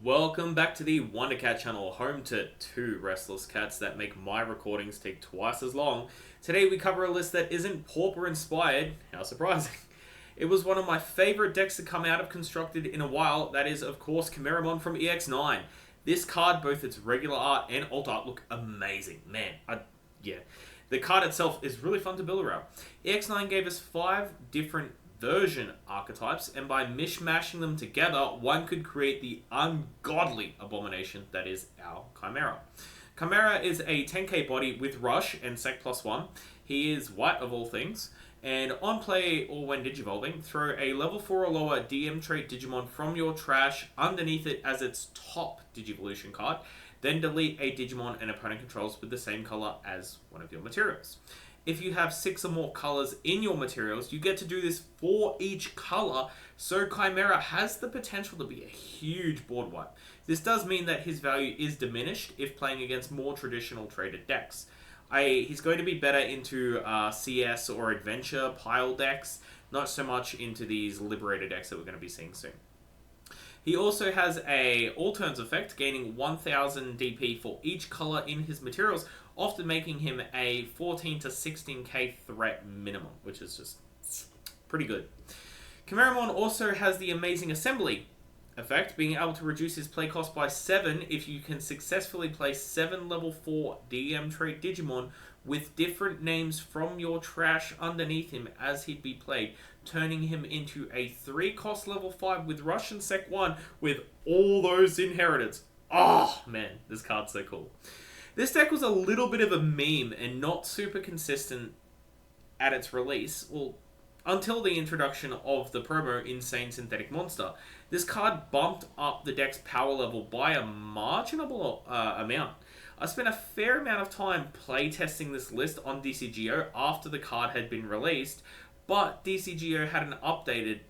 Welcome back to the Wonder Cat channel, home to two restless cats that make my recordings take twice as long. Today we cover a list that isn't Pauper inspired. How surprising. It was one of my favourite decks to come out of Constructed in a while. That is, of course, Kimera from EX9. This card, both its regular art and alt art, look amazing. Man, yeah. The card itself is really fun to build around. EX9 gave us 5 different version archetypes, and by mishmashing them together, one could create the ungodly abomination that is our Kimera. Kimera is a 10k body with Rush and Sec +1. He is white of all things, and on play or when digivolving, throw a level 4 or lower DM trait Digimon from your trash underneath it as its top Digivolution card, then delete a Digimon an opponent controls with the same color as one of your materials. If you have 6 or more colors in your materials, you get to do this for each color, so Kimera has the potential to be a huge board wipe. This does mean that his value is diminished if playing against more traditional traded decks. He's going to be better into CS or Adventure pile decks, not so much into these Liberator decks that we're going to be seeing soon. He also has a all turns effect, gaining 1000 DP for each color in his materials, often making him a 14 to 16k threat minimum, which is just pretty good. Kimera also has the amazing assembly effect, being able to reduce his play cost by 7 if you can successfully place 7 level 4 DM trait Digimon with different names from your trash underneath him as he'd be played, turning him into a 3 cost level 5 with Rush and Sec 1 with all those inheritance. Oh man, this card's so cool. This deck was a little bit of a meme and not super consistent at its release, well, until the introduction of the promo Insane Synthetic Monster. This card bumped up the deck's power level by a marginal amount. I spent a fair amount of time playtesting this list on DCGO after the card had been released, but DCGO hadn't updated,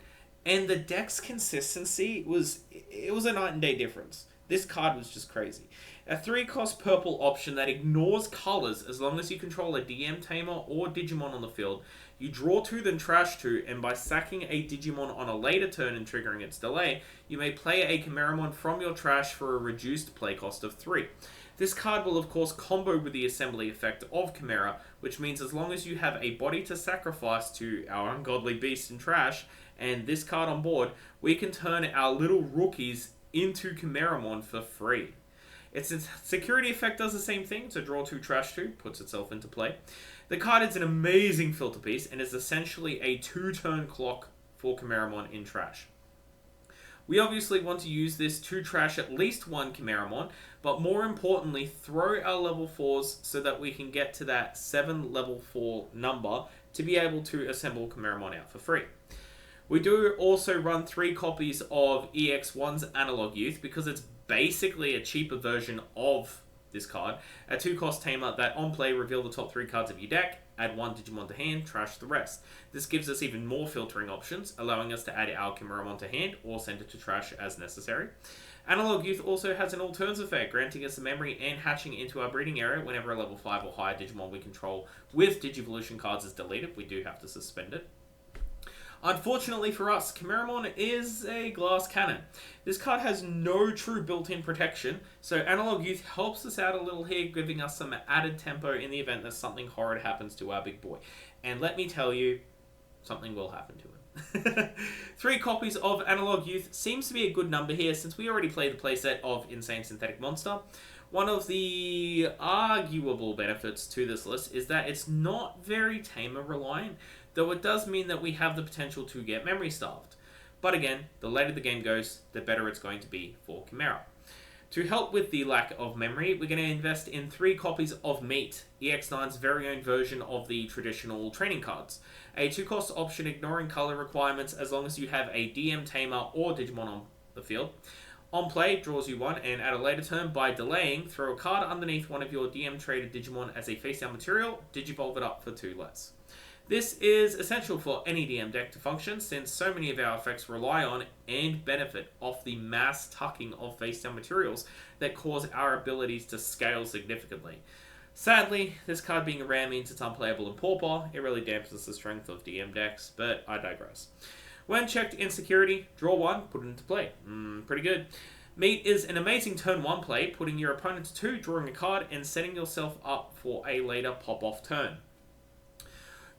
and the deck's consistency was a night and day difference. This card was just crazy. A 3-cost purple option that ignores colors as long as you control a DM Tamer or Digimon on the field. You draw 2, then trash 2, and by sacking a Digimon on a later turn and triggering its delay, you may play a Kimera from your trash for a reduced play cost of 3. This card will of course combo with the assembly effect of Kimera, which means as long as you have a body to sacrifice to our ungodly beast in trash, and this card on board, we can turn our little rookies into Kimera for free. Its security effect does the same thing, so draw 2, trash 2, puts itself into play. The card is an amazing filter piece and is essentially a 2-turn clock for Kimera in trash. We obviously want to use this to trash at least one Kimera, but more importantly, throw our level 4s so that we can get to that 7 level 4 number to be able to assemble Kimera out for free. We do also run 3 copies of EX1's Analog Youth because it's basically a cheaper version of this card. A 2-cost tamer that on play reveal the top 3 cards of your deck, add 1 Digimon to hand, trash the rest. This gives us even more filtering options, allowing us to add our Kimera to hand or send it to trash as necessary. Analog Youth also has an all turns effect, granting us the memory and hatching into our breeding area whenever a level 5 or higher Digimon we control with Digivolution cards is deleted. We do have to suspend it. Unfortunately for us, Kimera is a glass cannon. This card has no true built-in protection, so Analog Youth helps us out a little here, giving us some added tempo in the event that something horrid happens to our big boy. And let me tell you, something will happen to him. 3 copies of Analog Youth seems to be a good number here, since we already played the playset of Insane Synthetic Monster. One of the arguable benefits to this list is that it's not very tamer reliant, though it does mean that we have the potential to get memory starved. But again, the later the game goes, the better it's going to be for Kimera. To help with the lack of memory, we're going to invest in 3 copies of Meat, EX9's very own version of the traditional training cards. A 2-cost option ignoring color requirements as long as you have a DM Tamer or Digimon on the field. On play, draws you 1, and at a later turn, by delaying, throw a card underneath one of your DM traded Digimon as a face-down material, digivolve it up for 2 less. This is essential for any DM deck to function, since so many of our effects rely on and benefit off the mass tucking of face-down materials that cause our abilities to scale significantly. Sadly, this card being a rare means it's unplayable in Pauper. It really dampens the strength of DM decks, but I digress. When checked in security, draw 1, put it into play. Pretty good. Meet is an amazing turn 1 play, putting your opponent to 2, drawing a card, and setting yourself up for a later pop-off turn.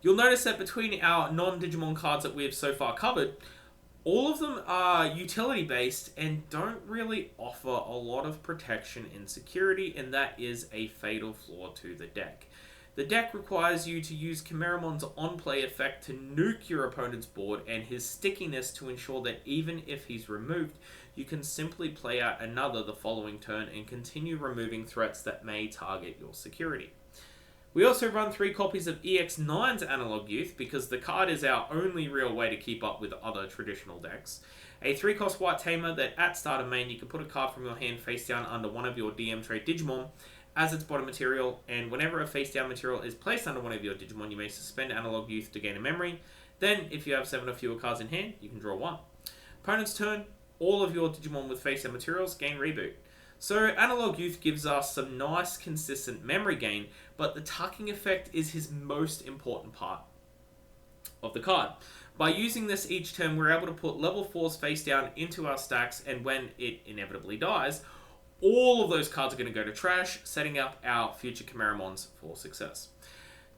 You'll notice that between our non-Digimon cards that we have so far covered, all of them are utility-based and don't really offer a lot of protection and security, and that is a fatal flaw to the deck. The deck requires you to use Kimeramon's on-play effect to nuke your opponent's board and his stickiness to ensure that even if he's removed, you can simply play out another the following turn and continue removing threats that may target your security. We also run 3 copies of EX9's Analog Youth because the card is our only real way to keep up with other traditional decks. A 3-cost white tamer that at start of main you can put a card from your hand face down under one of your DM trait Digimon as its bottom material, and whenever a face down material is placed under one of your Digimon, you may suspend Analog Youth to gain a memory. Then, if you have 7 or fewer cards in hand, you can draw 1. Opponent's turn, all of your Digimon with face down materials gain reboot. So Analog Youth gives us some nice consistent memory gain, but the tucking effect is his most important part of the card. By using this each turn, we're able to put level 4's face down into our stacks, and when it inevitably dies, all of those cards are going to go to trash, setting up our future Kimeramons for success.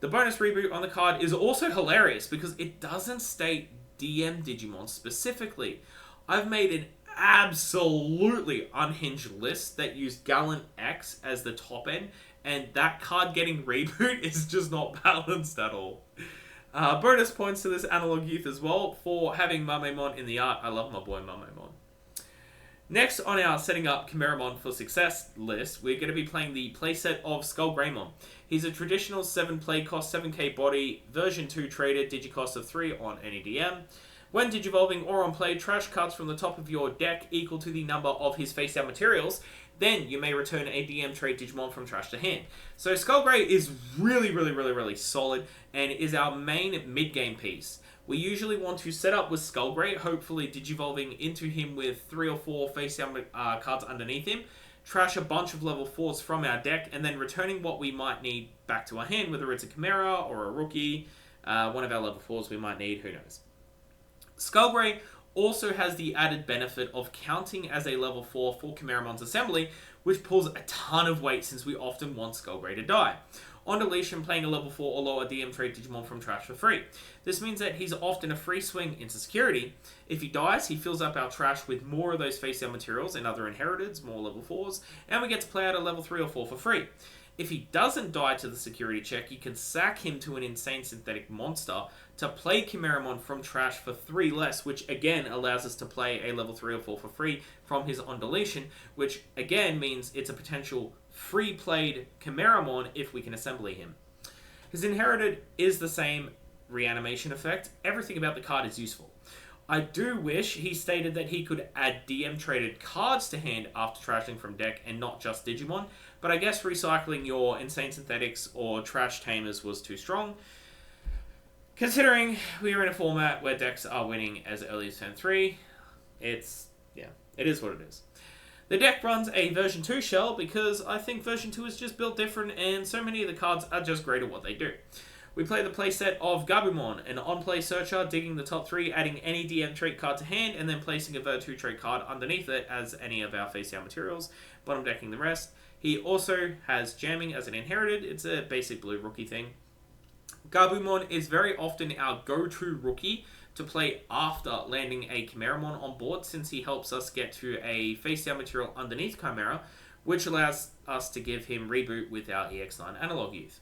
The bonus reboot on the card is also hilarious because it doesn't state DM Digimon specifically. I've made an absolutely unhinged list that used Gallant X as the top end, and that card getting reboot is just not balanced at all. Bonus points to this Analog Youth as well for having Mamemon in the art. I love my boy Mamemon. Next on our setting up Kimeramon for success list, we're going to be playing the playset of Skullgreymon. He's a traditional 7 play cost 7k body, version 2 traded, digicost of 3 on any DM. When digivolving or on play, trash cards from the top of your deck equal to the number of his face down materials, then you may return a DM trait Digimon from trash to hand. So Skullgrey is really solid and is our main mid-game piece. We usually want to set up with Skullgrey, hopefully digivolving into him with 3 or 4 face down cards underneath him, trash a bunch of level 4s from our deck, and then returning what we might need back to our hand, whether it's a Kimera or a Rookie, one of our level 4s we might need, who knows. Skullgrey also has the added benefit of counting as a level 4 for Kimeramon's assembly, which pulls a ton of weight since we often want Skullgrey to die. On deletion, playing a level 4 or lower DM trait Digimon from trash for free. This means that he's often a free swing into security. If he dies, he fills up our trash with more of those face down materials and other inheriteds, more level 4s, and we get to play out a level 3 or 4 for free. If he doesn't die to the security check, you can sack him to an insane synthetic monster to play Kimeramon from trash for 3 less, which again allows us to play a level 3 or 4 for free from his on deletion, which again means it's a potential free played Kimeramon if we can assembly him. His inherited is the same reanimation effect. Everything about the card is useful. I do wish he stated that he could add DM traded cards to hand after trashing from deck and not just Digimon, but I guess recycling your Insane Synthetics or Trash Tamers was too strong. Considering we are in a format where decks are winning as early as turn 3, it is what it is. The deck runs a version 2 shell because I think version 2 is just built different and so many of the cards are just great at what they do. We play the playset of Gabumon, an on-play searcher, digging the top 3, adding any DM trait card to hand, and then placing a Ver 2 trait card underneath it as any of our face-down materials, bottom decking the rest. He also has jamming as an inherited. It's a basic blue rookie thing. Gabumon is very often our go-to rookie to play after landing a Kimeramon on board, since he helps us get to a face-down material underneath Chimera, which allows us to give him reboot with our EX9 Analog Youth.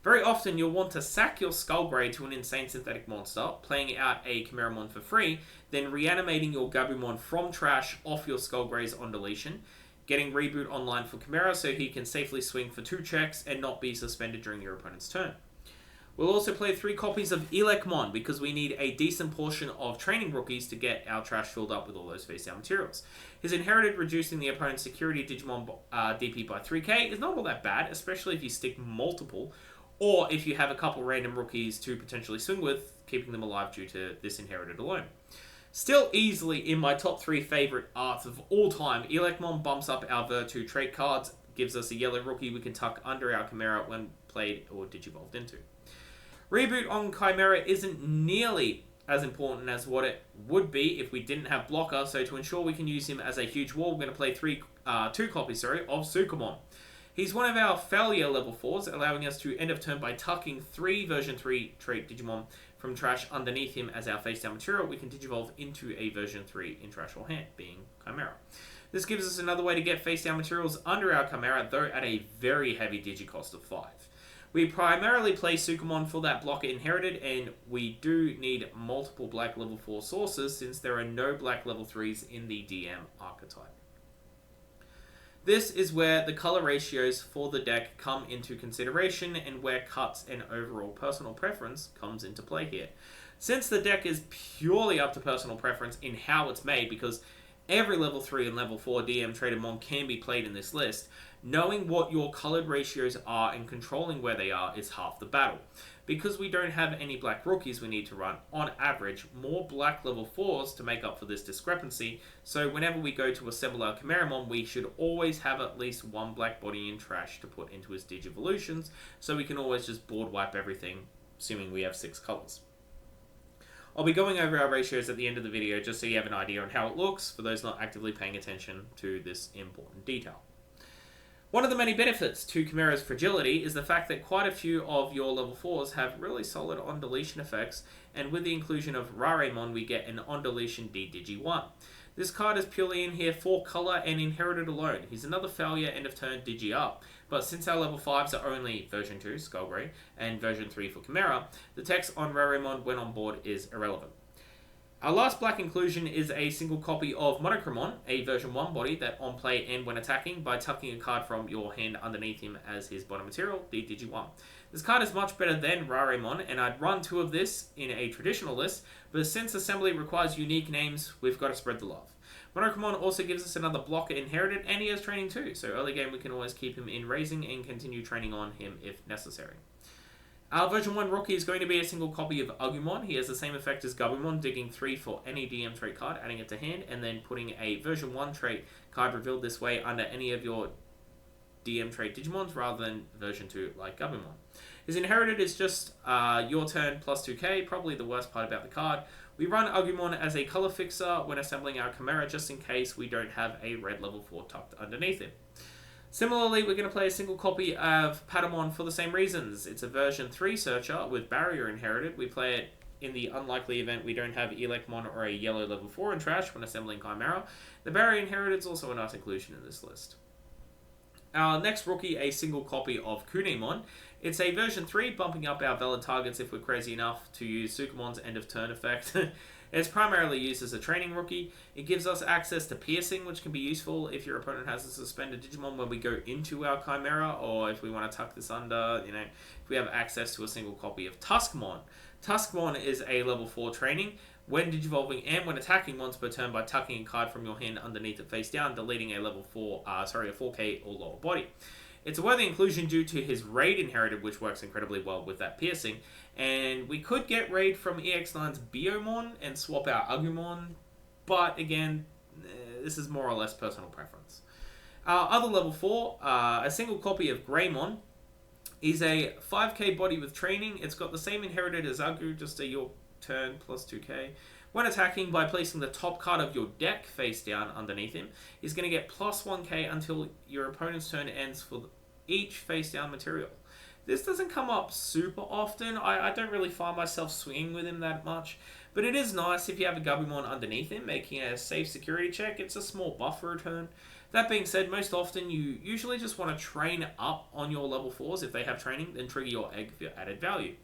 Very often, you'll want to sack your Skullgrey to an insane synthetic monster, playing out a Kimeramon for free, then reanimating your Gabumon from trash off your Skullgrey's on deletion, getting reboot online for Kimera so he can safely swing for 2 checks and not be suspended during your opponent's turn. We'll also play 3 copies of Elecmon because we need a decent portion of training rookies to get our trash filled up with all those face-down materials. His inherited, reducing the opponent's security Digimon DP by 3k is not all that bad, especially if you stick multiple, or if you have a couple random rookies to potentially swing with, keeping them alive due to this inherited alone. Still easily in my top 3 favourite arts of all time, Elecmon bumps up our Ver 2 trait cards, gives us a yellow rookie we can tuck under our Chimera when played or digivolved into. Reboot on Chimera isn't nearly as important as what it would be if we didn't have blocker, so to ensure we can use him as a huge wall, we're going to play two copies of Sukumon. He's one of our failure level 4s, allowing us to end of turn by tucking 3 version 3 trait Digimon from trash underneath him as our face down material. We can Digivolve into a version 3 in trash or hand, being Kimera. This gives us another way to get face down materials under our Kimera, though at a very heavy digicost of 5. We primarily play Sukumon for that blocker inherited, and we do need multiple black level 4 sources since there are no black level 3s in the DM archetype. This is where the color ratios for the deck come into consideration and where cuts and overall personal preference comes into play here. Since the deck is purely up to personal preference in how it's made, because every level 3 and level 4 DM traded mon can be played in this list, knowing what your colored ratios are and controlling where they are is half the battle. Because we don't have any black rookies, we need to run, on average, more black level 4s to make up for this discrepancy, so whenever we go to assemble our Chimeramon, we should always have at least one black body in trash to put into his Digivolutions, so we can always just board wipe everything, assuming we have 6 colors. I'll be going over our ratios at the end of the video just so you have an idea on how it looks for those not actively paying attention to this important detail. One of the many benefits to Kimera's fragility is the fact that quite a few of your level 4s have really solid on-deletion effects, and with the inclusion of Rareimon we get an on-deletion D-Digi-1. This card is purely in here for color and inherited alone. He's another failure end of turn Digi-up, but since our level 5s are only version 2, Skullgray, and version 3 for Kimera, the text on Rareimon when on board is irrelevant. Our last black inclusion is a single copy of Monochromon, a version 1 body that on play and when attacking by tucking a card from your hand underneath him as his bottom material, the Digi-1. This card is much better than Rareimon, and I'd run 2 of this in a traditional list, but since assembly requires unique names, we've got to spread the love. Monochromon also gives us another blocker inherited, and he has training too, so early game we can always keep him in raising and continue training on him if necessary. Our version 1 rookie is going to be a single copy of Agumon. He has the same effect as Gabumon, digging 3 for any DM trait card, adding it to hand, and then putting a version 1 trait card revealed this way under any of your DM trait Digimons rather than version 2 like Gabumon. His inherited is just your turn plus 2k, probably the worst part about the card. We run Agumon as a color fixer when assembling our Kimera just in case we don't have a red level 4 tucked underneath it. Similarly, we're going to play a single copy of Patamon for the same reasons. It's a version 3 searcher with barrier inherited. We play it in the unlikely event we don't have Elecmon or a yellow level 4 in trash when assembling Kimera. The barrier inherited is also a nice inclusion in this list. Our next rookie, a single copy of Kunemon. It's a version 3, bumping up our valid targets if we're crazy enough to use Sukumon's end of turn effect. It's primarily used as a training rookie. It gives us access to piercing, which can be useful if your opponent has a suspended Digimon when we go into our Kimera, or if we want to tuck this under, if we have access to a single copy of Tuskmon. Tuskmon is a level 4 training. When digivolving and when attacking once per turn by tucking a card from your hand underneath it face down, deleting a level 4, a 4K or lower body. It's a worthy inclusion due to his raid inherited, which works incredibly well with that piercing. And we could get raid from EX9's Biomon and swap out Agumon, but again, this is more or less personal preference. Our other level 4, a single copy of Greymon, is a 5k body with training. It's got the same inherited as Agu, just a your turn plus 2k. When attacking by placing the top card of your deck face down underneath him, he's going to get plus 1k until your opponent's turn ends for each face down material. This doesn't come up super often. I don't really find myself swinging with him that much, but it is nice if you have a Gabumon underneath him making a safe security check. It's a small buffer return. That being said, most often you usually just want to train up on your level 4s if they have training, then trigger your egg for your added value.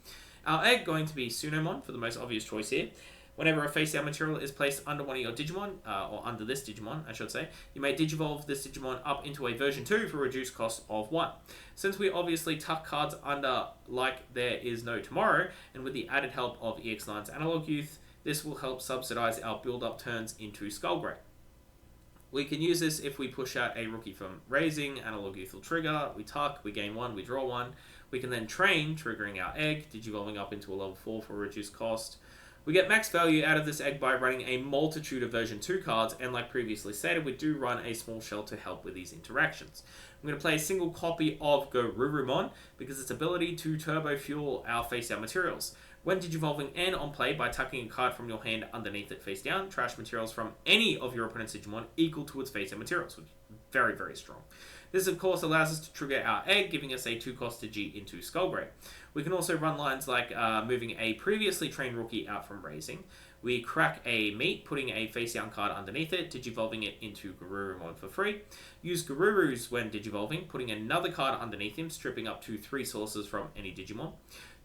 Our egg going to be Sunomon for the most obvious choice here. Whenever a face-down material is placed under one of your Digimon, or under this Digimon, I should say, you may Digivolve this Digimon up into a version 2 for a reduced cost of 1. Since we obviously tuck cards under like there is no tomorrow, and with the added help of EX9's Analog Youth, this will help subsidize our build-up turns into Skullgray. We can use this if we push out a rookie from raising, Analog Youth will trigger, we tuck, we gain 1, we draw 1. We can then train, triggering our egg, Digivolving up into a level 4 for a reduced cost. We get max value out of this egg by running a multitude of version 2 cards, and like previously stated, we do run a small shell to help with these interactions. I'm going to play a single copy of Garurumon because its ability to turbo fuel our face-down materials. When digivolving and on play by tucking a card from your hand underneath it face down, trash materials from any of your opponent's Digimon equal to its face down materials, which is very, very strong. This, of course, allows us to trigger our egg, giving us a 2-cost Digi into Skullgray. We can also run lines like moving a previously trained rookie out from raising. We crack a meat, putting a face-down card underneath it, digivolving it into Garurumon for free. Use Garurus when digivolving, putting another card underneath him, stripping up to 3 sources from any Digimon.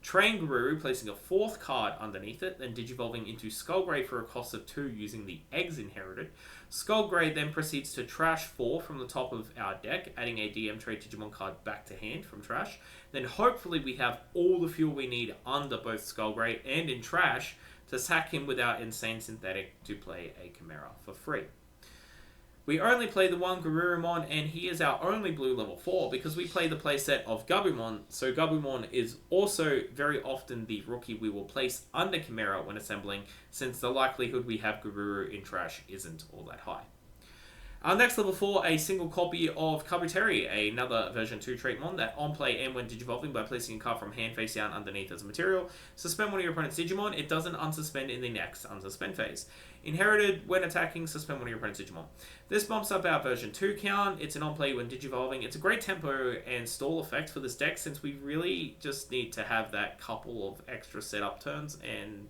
Train Garuru, placing a 4th card underneath it, then digivolving into Skullgray for a cost of 2 using the eggs inherited. Skullgray then proceeds to trash 4 from the top of our deck, adding a DM trait Digimon card back to hand from trash. Then hopefully we have all the fuel we need under both Skullgray and in trash to sack him with our insane synthetic to play a Kimera for free. We only play the one Garurumon, and he is our only blue level 4 because we play the playset of Gabumon, so Gabumon is also very often the rookie we will place under Kimera when assembling, since the likelihood we have Garuru in trash isn't all that high. Our next level 4, a single copy of Kabuteri, another version 2 Traitmon that on play and when digivolving by placing a card from hand face down underneath as a material. Suspend one of your opponent's Digimon, it doesn't unsuspend in the next unsuspend phase. Inherited, when attacking, suspend one of your opponent's Digimon. This bumps up our version 2 count, it's an on play when digivolving. It's a great tempo and stall effect for this deck since we really just need to have that couple of extra setup turns and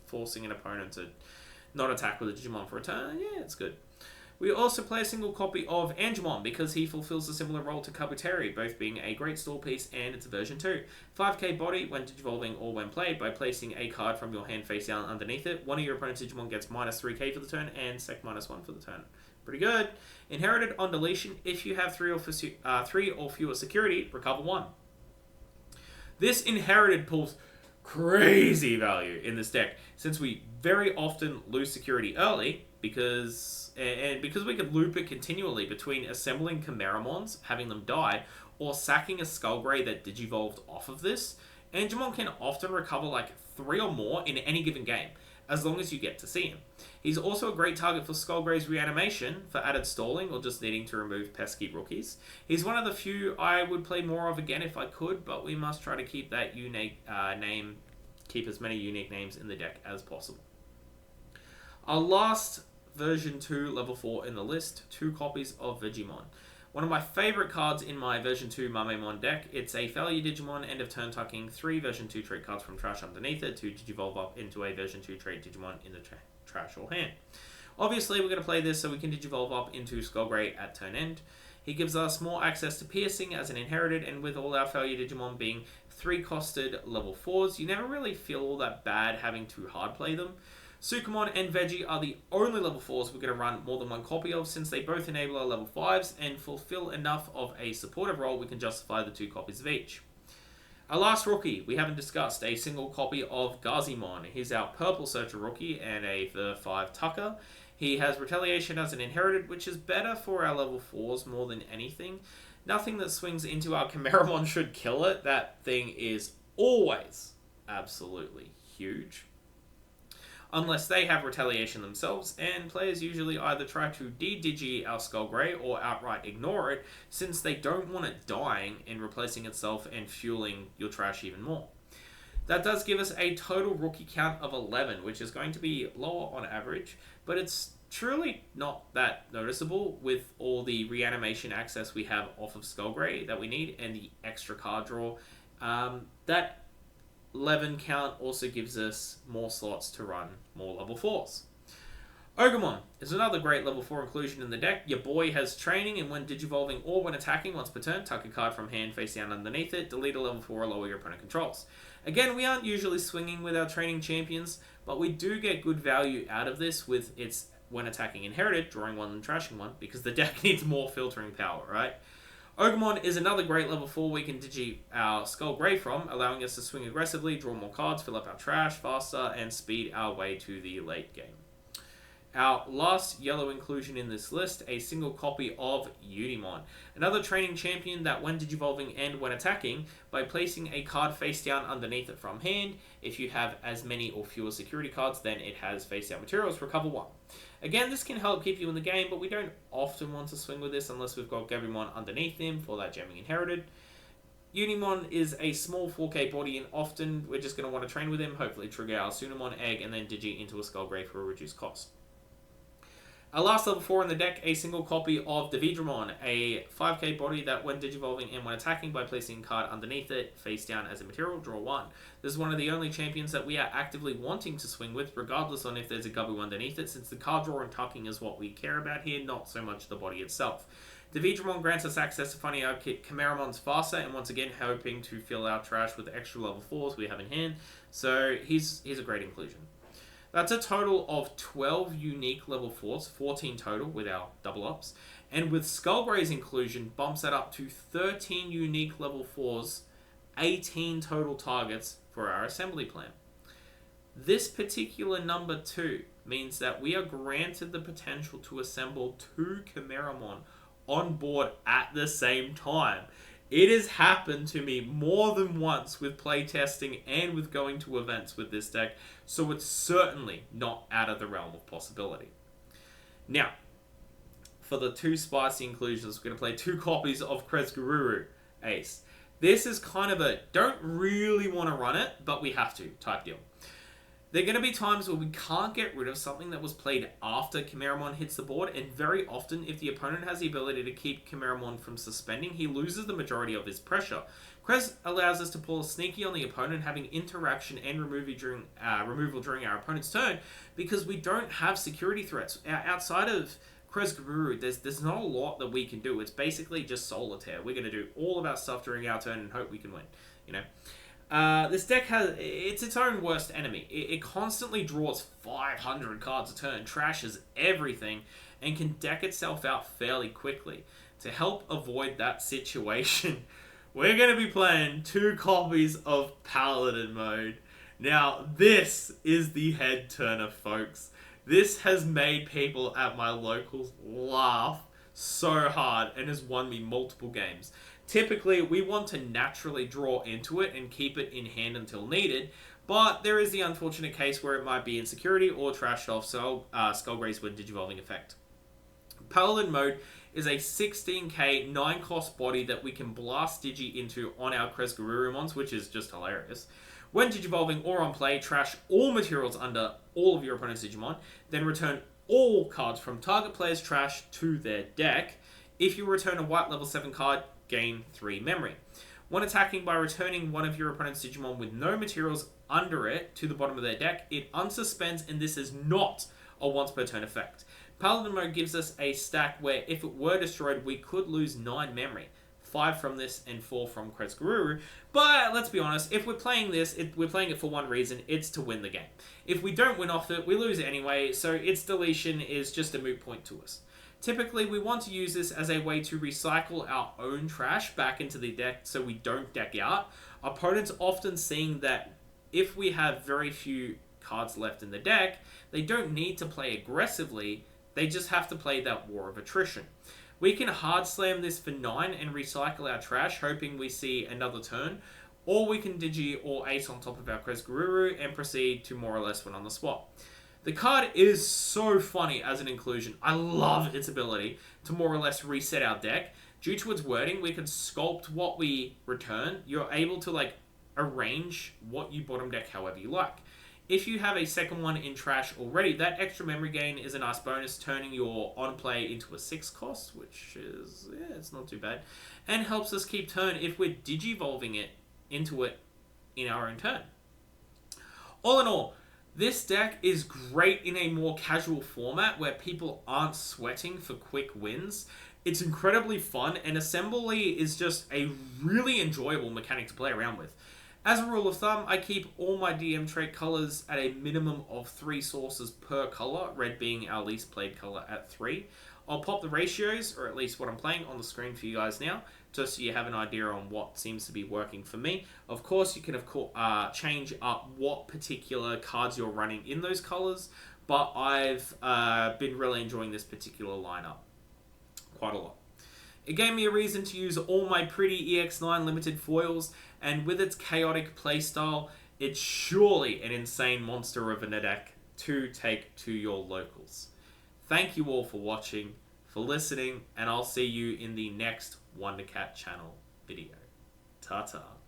forcing an opponent to not attack with a Digimon for a turn. Yeah, it's good. We also play a single copy of Angemon because he fulfills a similar role to Kabuteri, both being a great stall piece and it's a version 2. 5k body when digivolving or when played by placing a card from your hand face down underneath it. One of your opponent's Digimon gets minus 3k for the turn and sec minus 1 for the turn. Pretty good. Inherited on deletion, if you have 3 or fewer security, recover 1. This inherited pulls crazy value in this deck since we very often lose security early because we can loop it continually between assembling Chimeramons, having them die, or sacking a Skullgray that digivolved off of this. Angemon can often recover like 3 or more in any given game, as long as you get to see him. He's also a great target for Skullgray's reanimation for added stalling or just needing to remove pesky rookies. He's one of the few I would play more of again if I could, but we must try to keep that unique keep as many unique names in the deck as possible. Our last version 2 level 4 in the list, 2 copies of Digimon. One of my favourite cards in my version 2 Mamemon deck, it's a failure Digimon, end of turn tucking 3 version 2 trait cards from trash underneath it to digivolve up into a version 2 trait Digimon in the trash or hand. Obviously we're going to play this so we can digivolve up into Skullgray at turn end. He gives us more access to piercing as an inherited, and with all our failure Digimon being 3-costed level 4s, you never really feel all that bad having to hard play them. Sukamon and Veggie are the only level 4s we're going to run more than one copy of, since they both enable our level 5s and fulfill enough of a supportive role we can justify the 2 copies of each. Our last rookie, we haven't discussed, a single copy of Gazimon. He's our purple searcher rookie and a Ver 5 Tucker. He has retaliation as an inherited, which is better for our level 4s more than anything. Nothing that swings into our Chimeramon should kill it. That thing is always absolutely huge. Unless they have retaliation themselves, and players usually either try to de-digi our Skullgray or outright ignore it, since they don't want it dying and replacing itself and fueling your trash even more. That does give us a total rookie count of 11, which is going to be lower on average, but it's truly not that noticeable with all the reanimation access we have off of Skullgray that we need and the extra card draw. That 11 count also gives us more slots to run more level 4s. Ogremon is another great level 4 inclusion in the deck. Your boy has training, and when digivolving or when attacking once per turn, tuck a card from hand face down underneath it, delete a level 4 or lower your opponent controls. Again, we aren't usually swinging with our training champions, but we do get good value out of this with its when attacking inherited, drawing 1 and trashing 1, because the deck needs more filtering power, right? Ogremon is another great level 4 we can digi our Skullgray from, allowing us to swing aggressively, draw more cards, fill up our trash faster, and speed our way to the late game. Our last yellow inclusion in this list, a single copy of Unimon, another training champion that when digivolving and when attacking, by placing a card face down underneath it from hand, if you have as many or fewer security cards, then it has face down materials, recover 1. Again, this can help keep you in the game, but we don't often want to swing with this unless we've got Gabumon underneath him for that jamming inherited. Unimon is a small 4k body, and often we're just going to want to train with him, hopefully trigger our Sunamon egg, and then Digi into a Skullgrave for a reduced cost. Our last level 4 in the deck, a single copy of Digimon, a 5k body that when digivolving and when attacking by placing a card underneath it, face down as a material, draw 1. This is one of the only champions that we are actively wanting to swing with, regardless on if there's a Gubbu underneath it, since the card draw and tucking is what we care about here, not so much the body itself. Digimon grants us access to funding our Kimeramon's faster, and once again hoping to fill our trash with extra level 4s we have in hand, so he's a great inclusion. That's a total of 12 unique level 4s, 14 total with our double ups, and with Skullgrave's inclusion bumps that up to 13 unique level 4s, 18 total targets for our assembly plan. This particular number 2 means that we are granted the potential to assemble 2 Kimeramon on board at the same time. It has happened to me more than once with playtesting and with going to events with this deck, so it's certainly not out of the realm of possibility. Now, for the 2 spicy inclusions, we're going to play 2 copies of Kresgururu Ace. This is kind of a don't really want to run it, but we have to type deal. There are going to be times where we can't get rid of something that was played after Kimeramon hits the board, and very often, if the opponent has the ability to keep Kimeramon from suspending, he loses the majority of his pressure. Kres allows us to pull a sneaky on the opponent, having interaction and removal during our opponent's turn, because we don't have security threats. Outside of Kresgururu, there's not a lot that we can do. It's basically just solitaire. We're going to do all of our stuff during our turn and hope we can win, you know. This deck it's its own worst enemy. It constantly draws 500 cards a turn, trashes everything, and can deck itself out fairly quickly. To help avoid that situation, we're going to be playing 2 copies of Paladin mode. Now, this is the head turner, folks. This has made people at my locals laugh so hard and has won me multiple games. Typically, we want to naturally draw into it and keep it in hand until needed, but there is the unfortunate case where it might be insecurity or trashed off Skullgraves with Digivolving effect. Paladin mode is a 16k 9 cost body that we can blast Digi into on our Kresgururumons, which is just hilarious. When Digivolving or on play, trash all materials under all of your opponent's Digimon, then return all cards from target player's trash to their deck. If you return a white level 7 card, gain 3 memory. When attacking by returning one of your opponent's Digimon with no materials under it to the bottom of their deck, it unsuspends, and this is not a once per turn effect. Paladin mode gives us a stack where if it were destroyed, we could lose 9 memory. 5 from this and 4 from Kresgururu. But let's be honest, if we're playing this, we're playing it for one reason, it's to win the game. If we don't win off it, we lose it anyway, so its deletion is just a moot point to us. Typically, we want to use this as a way to recycle our own trash back into the deck so we don't deck out. Opponents often seeing that if we have very few cards left in the deck, they don't need to play aggressively, they just have to play that war of attrition. We can hard slam this for 9 and recycle our trash, hoping we see another turn, or we can Digi or Ace on top of our Kresgururu and proceed to more or less win on the spot. The card is so funny as an inclusion. I love its ability to more or less reset our deck. Due to its wording, we can sculpt what we return. You're able to arrange what you bottom deck however you like. If you have a second one in trash already, that extra memory gain is a nice bonus, turning your on play into a 6 cost, which is, it's not too bad, and helps us keep turn if we're digivolving it into it in our own turn. All in all, this deck is great in a more casual format where people aren't sweating for quick wins. It's incredibly fun, and assembly is just a really enjoyable mechanic to play around with. As a rule of thumb, I keep all my DM trait colors at a minimum of 3 sources per color, red being our least played color at 3. I'll pop the ratios, or at least what I'm playing, on the screen for you guys now, just so you have an idea on what seems to be working for me. Of course, you can change up what particular cards you're running in those colors, but I've been really enjoying this particular lineup quite a lot. It gave me a reason to use all my pretty EX9 limited foils, and with its chaotic playstyle, it's surely an insane monster of a deck to take to your locals. Thank you all for watching, for listening, and I'll see you in the next Wondercat channel video. Ta ta.